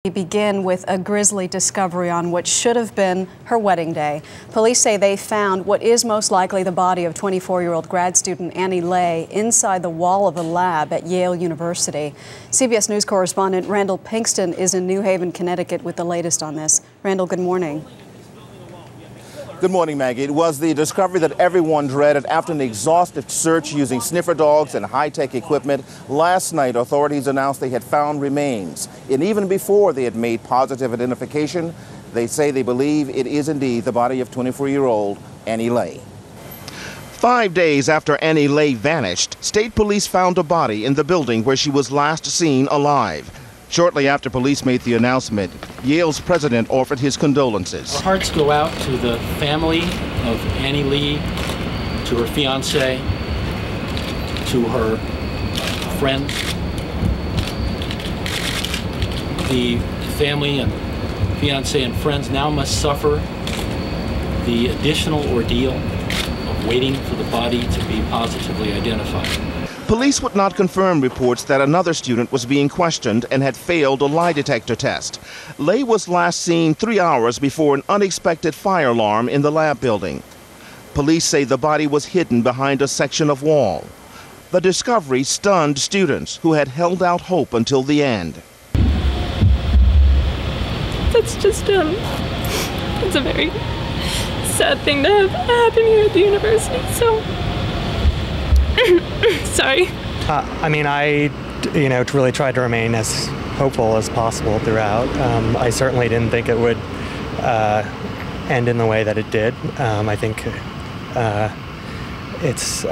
We begin with a grisly discovery on what should have been her wedding day. Police say they found what is most likely the body of 24-year-old grad student Annie Lay inside the wall of a lab at Yale University. CBS News correspondent Randall Pinkston is in New Haven, Connecticut with the latest on this. Randall, good morning. Good morning, Maggie. It was the discovery that everyone dreaded after an exhaustive search using sniffer dogs and high-tech equipment. Last night, authorities announced they had found remains. And even before they had made positive identification, they say they believe it is indeed the body of 24-year-old Annie Lay. 5 days after Annie Lay vanished, state police found a body in the building where she was last seen alive. Shortly after police made the announcement, Yale's president offered his condolences. Our hearts go out to the family of Annie Lee, to her fiance, to her friends. The family and fiance and friends now must suffer the additional ordeal of waiting for the body to be positively identified. Police would not confirm reports that another student was being questioned and had failed a lie detector test. Lay was last seen 3 hours before an unexpected fire alarm in the lab building. Police say the body was hidden behind a section of wall. The discovery stunned students who had held out hope until the end. That's just, it's a very sad thing to have happen here at the university, so. Sorry. I really tried to remain as hopeful as possible throughout. I certainly didn't think it would end in the way that it did. I think it's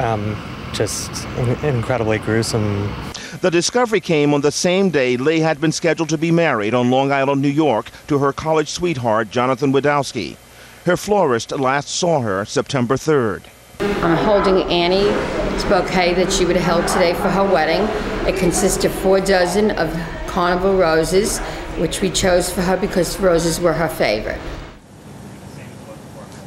just incredibly gruesome. The discovery came on the same day Lay had been scheduled to be married on Long Island, New York, to her college sweetheart, Jonathan Wadowski. Her florist last saw her September 3rd. I'm holding Annie's bouquet that she would have held today for her wedding. It consists of 4 dozen of carnival roses, which we chose for her because roses were her favorite.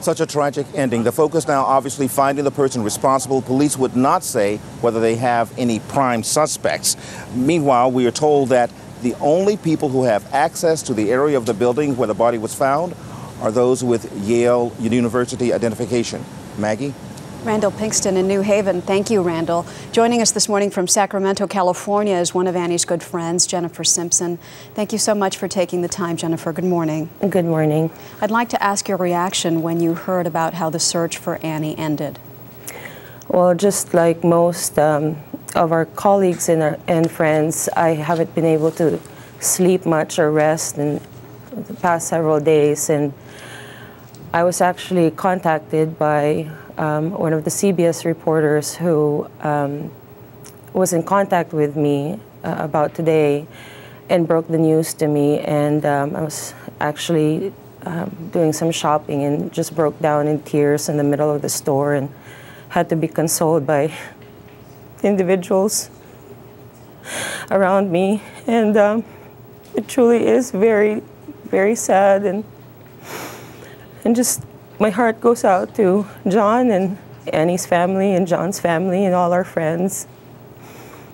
Such a tragic ending. The focus now obviously finding the person responsible. Police would not say whether they have any prime suspects. Meanwhile, we are told that the only people who have access to the area of the building where the body was found are those with Yale University identification. Maggie? Randall Pinkston in New Haven. Thank you, Randall. Joining us this morning from Sacramento, California is one of Annie's good friends, Jennifer Simpson. Thank you so much for taking the time, Jennifer. Good morning. Good morning. I'd like to ask your reaction when you heard about how the search for Annie ended. Well, just like most of our colleagues and friends, I haven't been able to sleep much or rest in the past several days, and I was actually contacted by one of the CBS reporters who was in contact with me about today and broke the news to me, and I was actually doing some shopping and just broke down in tears in the middle of the store and had to be consoled by individuals around me, and it truly is very, very sad, and just my heart goes out to John and Annie's family and John's family and all our friends.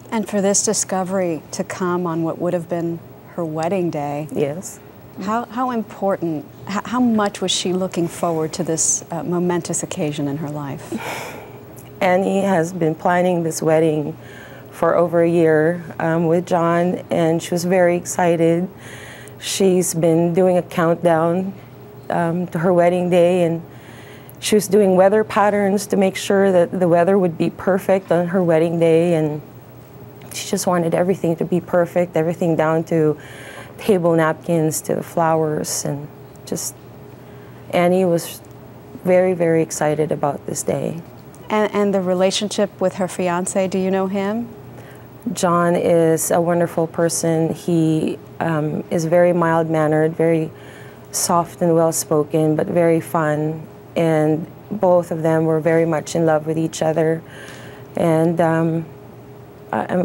And for this discovery to come on what would have been her wedding day. Yes. How important, how much was she looking forward to this momentous occasion in her life? Annie has been planning this wedding for over a year with John, and she was very excited. She's been doing a countdown to her wedding day, and she was doing weather patterns to make sure that the weather would be perfect on her wedding day, and she just wanted everything to be perfect, everything down to table napkins to the flowers, and just Annie was very, very excited about this day. And the relationship with her fiance, do you know him? John is a wonderful person. He is very mild-mannered, very soft and well-spoken, but very fun, and both of them were very much in love with each other, and I'm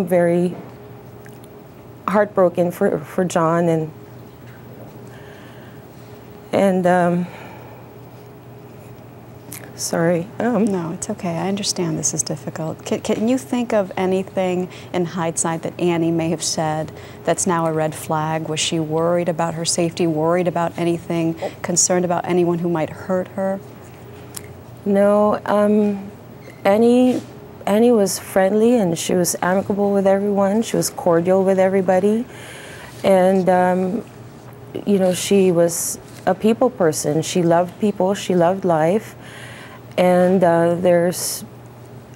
very heartbroken for John, and Sorry. No, it's okay. I understand this is difficult. Can you think of anything in hindsight that Annie may have said that's now a red flag? Was she worried about her safety, worried about anything, concerned about anyone who might hurt her? No, Annie was friendly and she was amicable with everyone. She was cordial with everybody. And, you know, she was a people person. She loved people, she loved life. And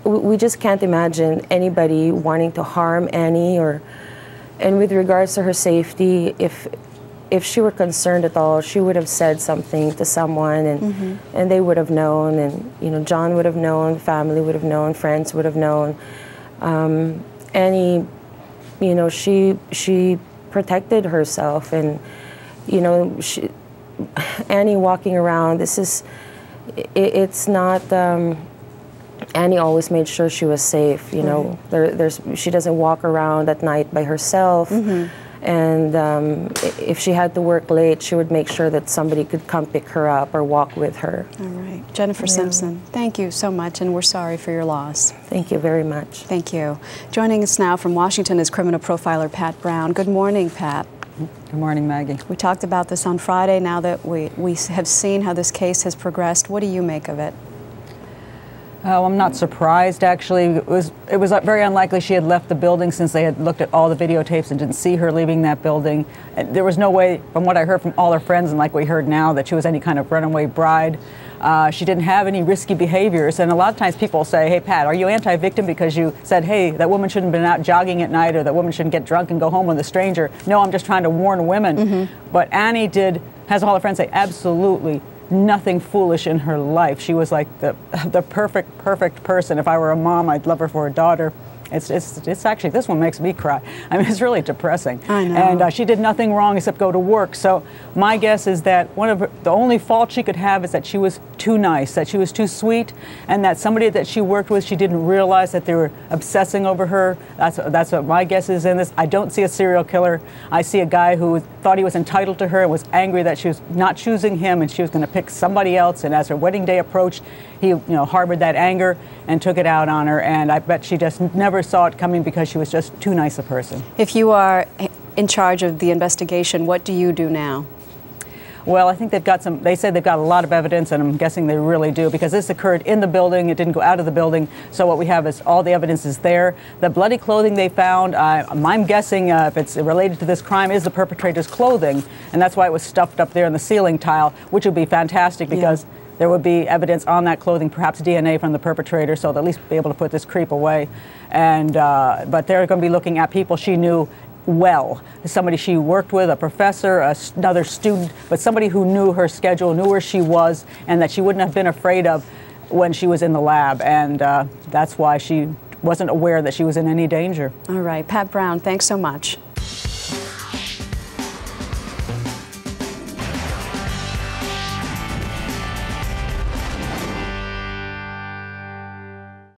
we just can't imagine anybody wanting to harm Annie and with regards to her safety, if she were concerned at all, she would have said something to someone and they would have known, and, you know, John would have known, family would have known, friends would have known. Annie, you know, she protected herself, and, you know, Annie walking around, it's not, Annie always made sure she was safe, you know. She doesn't walk around at night by herself. And if she had to work late, she would make sure that somebody could come pick her up or walk with her. All right. Jennifer Simpson, thank you so much, and we're sorry for your loss. Thank you very much. Thank you. Joining us now from Washington is criminal profiler Pat Brown. Good morning, Pat. Good morning, Maggie. We talked about this on Friday. Now that we have seen how this case has progressed, what do you make of it? Oh, I'm not surprised, actually. It was very unlikely she had left the building, since they had looked at all the videotapes and didn't see her leaving that building. And there was no way, from what I heard from all her friends and like we heard now, that she was any kind of runaway bride. She didn't have any risky behaviors. And a lot of times people say, hey, Pat, are you anti-victim because you said, hey, that woman shouldn't have been out jogging at night, or that woman shouldn't get drunk and go home with a stranger? No, I'm just trying to warn women. But Annie has all her friends say, absolutely nothing foolish in her life. She was like the perfect person. If I were a mom, I'd love her for a daughter. It's actually, this one makes me cry. I mean, it's really depressing. I know. And she did nothing wrong except go to work. So my guess is that the only fault she could have is that she was too nice, that she was too sweet, and that somebody that she worked with, she didn't realize that they were obsessing over her. That's what my guess is in this. I don't see a serial killer. I see a guy who thought he was entitled to her and was angry that she was not choosing him and she was going to pick somebody else. And as her wedding day approached, he harbored that anger and took it out on her. And I bet she just never saw it coming because she was just too nice a person. If you are in charge of the investigation, what do you do now? Well, I think they say they've got a lot of evidence, and I'm guessing they really do, because this occurred in the building. It didn't go out of the building. So what we have is all the evidence is there. The bloody clothing they found, I'm guessing if it's related to this crime, is the perpetrator's clothing. And that's why it was stuffed up there in the ceiling tile, which would be fantastic because there would be evidence on that clothing, perhaps DNA from the perpetrator, so they'll at least be able to put this creep away. And but they're going to be looking at people she knew well, somebody she worked with, a professor, another student, but somebody who knew her schedule, knew where she was, and that she wouldn't have been afraid of when she was in the lab. And that's why she wasn't aware that she was in any danger. All right. Pat Brown, thanks so much.